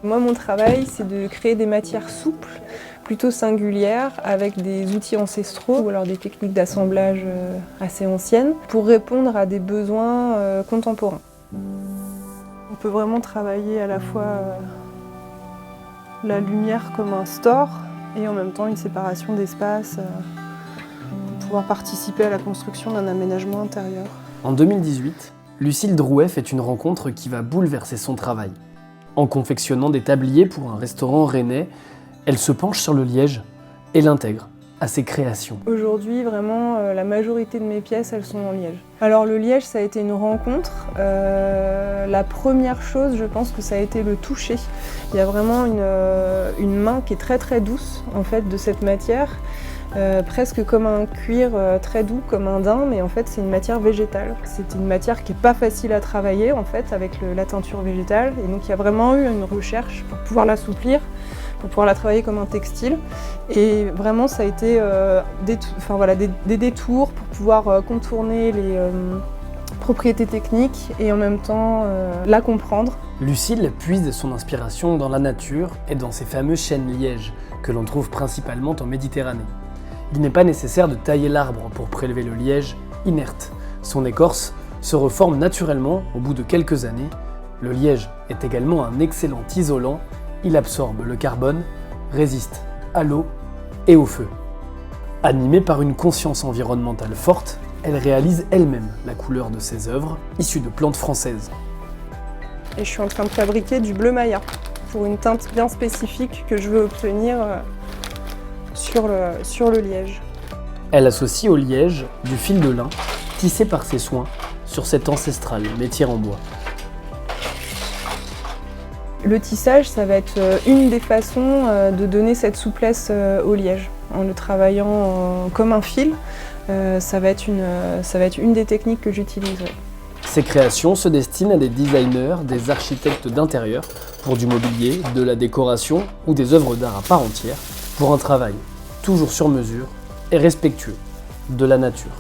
Moi, mon travail, c'est de créer des matières souples, plutôt singulières, avec des outils ancestraux ou alors des techniques d'assemblage assez anciennes, pour répondre à des besoins contemporains. On peut vraiment travailler à la fois la lumière comme un store et en même temps une séparation d'espace pour pouvoir participer à la construction d'un aménagement intérieur. En 2018, Lucille Drouet fait une rencontre qui va bouleverser son travail. En confectionnant des tabliers pour un restaurant rennais, elle se penche sur le liège et l'intègre à ses créations. Aujourd'hui, vraiment, la majorité de mes pièces, elles sont en liège. Alors le liège, ça a été une rencontre. La première chose, je pense que ça a été le toucher. Il y a vraiment une main qui est très très douce en fait de cette matière. Presque comme un cuir très doux, comme un daim, mais en fait c'est une matière végétale. C'est une matière qui n'est pas facile à travailler en fait avec la teinture végétale, et donc il y a vraiment eu une recherche pour pouvoir l'assouplir, pour pouvoir la travailler comme un textile. Et vraiment ça a été des détours pour pouvoir contourner les propriétés techniques et en même temps la comprendre. Lucille puise son inspiration dans la nature et dans ces fameux chênes lièges que l'on trouve principalement en Méditerranée. Il n'est pas nécessaire de tailler l'arbre pour prélever le liège inerte. Son écorce se reforme naturellement au bout de quelques années. Le liège est également un excellent isolant. Il absorbe le carbone, résiste à l'eau et au feu. Animée par une conscience environnementale forte, elle réalise elle-même la couleur de ses œuvres, issues de plantes françaises. Et je suis en train de fabriquer du bleu Maya pour une teinte bien spécifique que je veux obtenir sur le liège. Elle associe au liège du fil de lin, tissé par ses soins, sur cet ancestral métier en bois. Le tissage, ça va être une des façons de donner cette souplesse au liège. En le travaillant comme un fil, ça va être une des techniques que j'utiliserai. Ces créations se destinent à des designers, des architectes d'intérieur, pour du mobilier, de la décoration ou des œuvres d'art à part entière, pour un travail toujours sur mesure et respectueux de la nature.